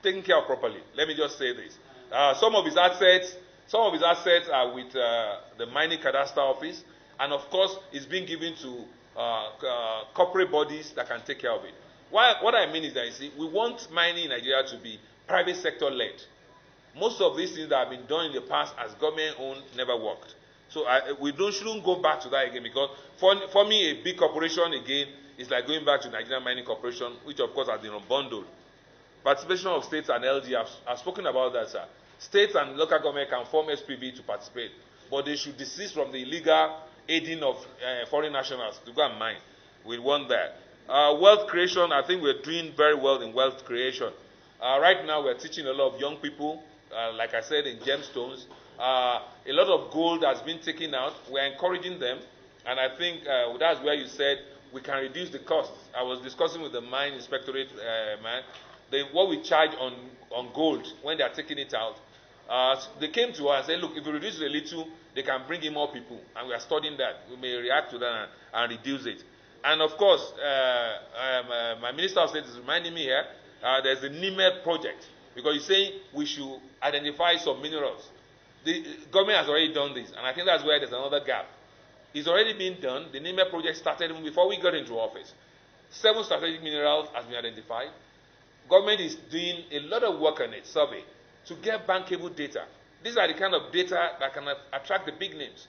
taken care of properly. Let me just say this. Some of his assets are with the mining cadastre office, and of course, it's being given to corporate bodies that can take care of it. What I mean is that, you see, we want mining in Nigeria to be private sector led. Most of these things that have been done in the past as government owned never worked. So we shouldn't go back to that again, because for me, a big corporation again is like going back to Nigerian Mining Corporation, which of course has been unbundled. Participation of states and LG, I've spoken about that, sir. States and local government can form SPV to participate, but they should desist from the illegal aiding of foreign nationals to go and mine. We want that. Wealth creation, I think we're doing very well in wealth creation. Right now, we're teaching a lot of young people, like I said, in gemstones. A lot of gold has been taken out. We're encouraging them, and I think that's where you said we can reduce the costs. I was discussing with the mine inspectorate man. What we charge on gold when they are taking it out, they came to us and said, look, if we reduce it a little, they can bring in more people, and we are studying that. We may react to that and reduce it. And of course, my Minister of State is reminding me here, there's the NIMED project, because he's saying we should identify some minerals. The government has already done this, and I think that's where there's another gap. It's already been done. The NIMED project started even before we got into office. 7 strategic minerals has been identified. Government is doing a lot of work on it, survey, to get bankable data. These are the kind of data that can attract the big names.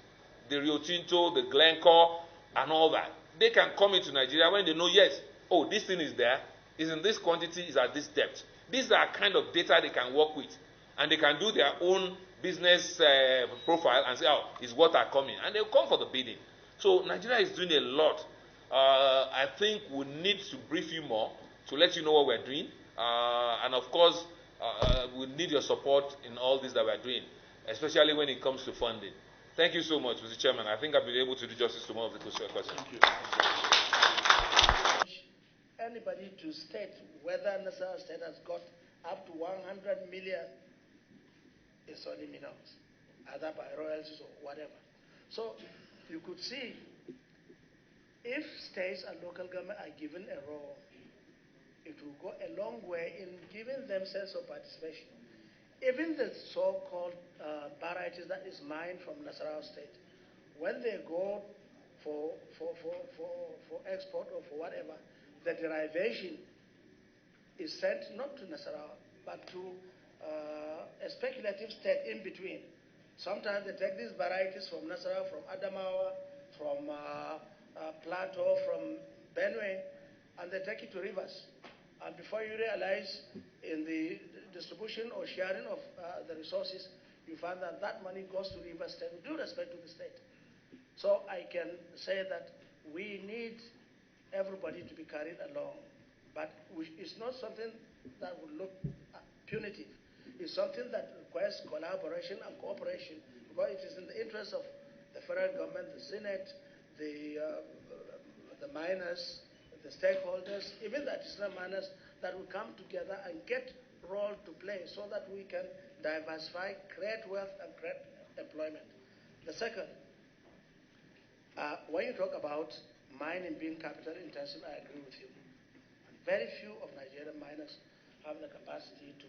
The Rio Tinto, the Glencore, and all that. They can come into Nigeria when they know, yes, oh, this thing is there, is in this quantity, is at this depth. These are kind of data they can work with. And they can do their own business profile and say, oh, is water coming? And they'll come for the bidding. So Nigeria is doing a lot. I think we need to brief you more to let you know what we're doing. And of course, we need your support in all this that we're doing, especially when it comes to funding. Thank you so much, Mr. Chairman. I think I've been able to do justice to more of the questions. Thank you. Anybody to state whether Nassau State has got up to 100 million in solid minerals, either by royalties or whatever. So you could see if states and local government are given a role, it will go a long way in giving them sense of participation. Even the so-called varieties that is mined from Nasarawa State, when they go for export or for whatever, the derivation is sent not to Nasarawa, but to a speculative state in between. Sometimes they take these varieties from Nasarawa, from Adamawa, from Plateau, from Benue, and they take it to rivers. And before you realize, in the distribution or sharing of the resources, you find that that money goes to river state with due respect to the state. So I can say that we need everybody to be carried along. But it's not something that would look punitive. It's something that requires collaboration and cooperation, because it is in the interest of the federal government, the Senate, the miners, the stakeholders, even the artisanal miners, that will come together and get role to play so that we can diversify, create wealth, and create employment. The second, when you talk about mining being capital intensive, I agree with you. Very few of Nigerian miners have the capacity to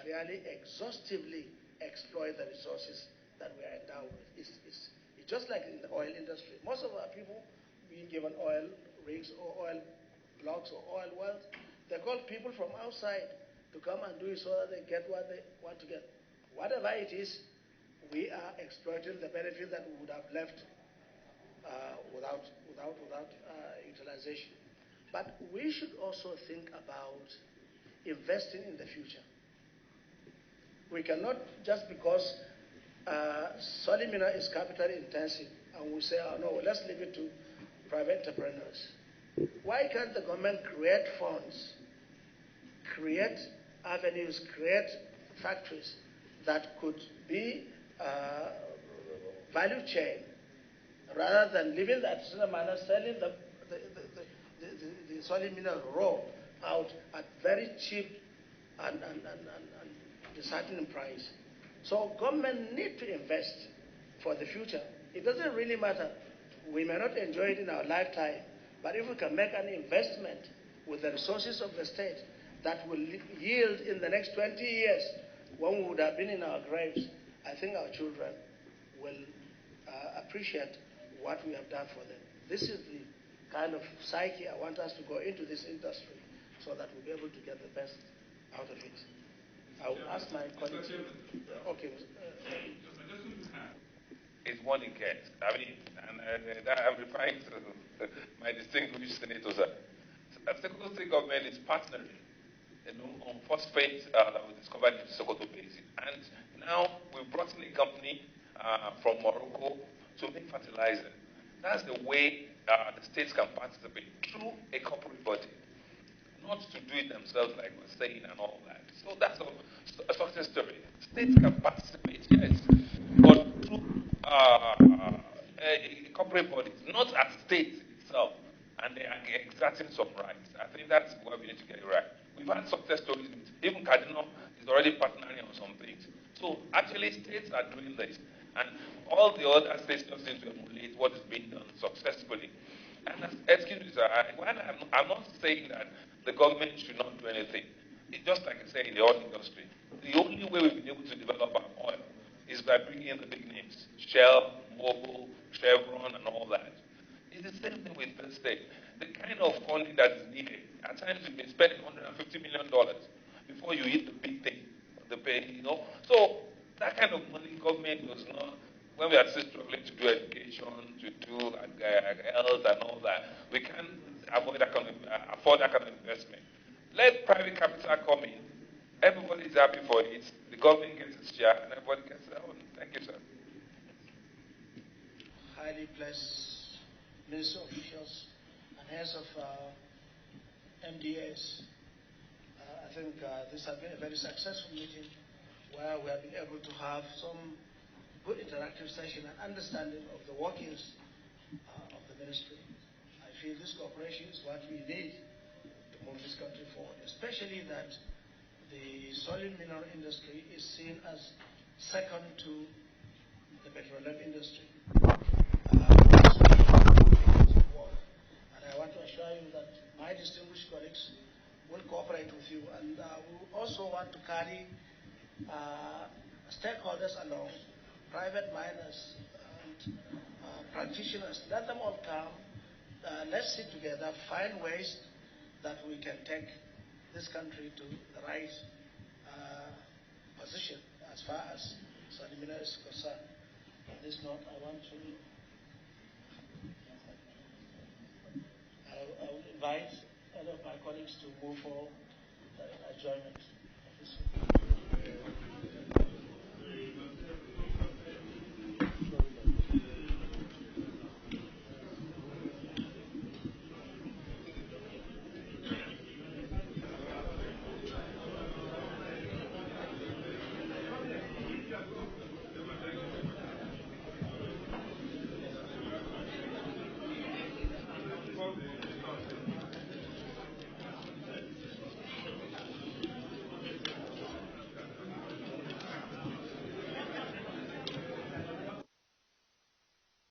really exhaustively exploit the resources that we are endowed with. It's just like in the oil industry. Most of our people being given oil rigs or oil blocks or oil wells, they call people from outside to come and do it so that they get what they want to get. Whatever it is, we are exploiting the benefit that we would have left without utilization. But we should also think about investing in the future. We cannot, just because solid mineral is capital intensive, and we say, oh no, let's leave it to private entrepreneurs. Why can't the government create funds, create avenues, create factories that could be value chain, rather than leaving the artisanal miner selling the solid mineral raw out at very cheap and disheartening price. So government need to invest for the future. It doesn't really matter. We may not enjoy it in our lifetime, but if we can make an investment with the resources of the state that will yield in the next 20 years, when we would have been in our graves, I think our children will appreciate what we have done for them. This is the kind of psyche I want us to go into this industry so that we'll be able to get the best out of it. I will ask my colleagues. Okay. It's one in Kent. I mean, and I'm referring to my distinguished senators. The Sokoto State government is partnering, on phosphate that was discovered in the Sokoto Basin. And now we've brought in a company from Morocco to make fertilizer. That's the way the states can participate, through a corporate body, not to do it themselves like we're saying and all that. So that's a success story. States can participate, yes, but through a corporate body, not as states itself, and they are exerting some rights. I think that's where we need to get it right. We've had success stories. Even Cardinal is already partnering on some things. So actually, states are doing this, and all the other states just seem to emulate what is being done successfully. And excuse me, sir, I'm not saying that the government should not do anything. It's just like I say in the oil industry. The only way we've been able to develop our oil is by bringing in the big names: Shell, Mobil, Chevron, and all that. It's the same thing with the state. The kind of funding that is needed. At times you may spend $150 million before you hit the big thing, the pay, So that kind of money government does not. When we are still struggling to do education, to do health and all that, we can't afford that kind of investment. Let private capital come in. Everybody is happy for it. The government gets its share, and everybody gets their own. Thank you, sir. Highly blessed ministry officials and heads of MDAs. I think this has been a very successful meeting where we have been able to have some good interactive session and understanding of the workings of the ministry. I feel this cooperation is what we need to move this country forward, especially that the solid mineral industry is seen as second to the petroleum industry. And I want to assure you that my distinguished colleagues will cooperate with you, and we also want to carry stakeholders along, private miners and practitioners. Let them all come. Let's sit together, find ways that we can take this country to the right position as far as Salimina is concerned. On this note, I will invite other of my colleagues to move for the adjournment.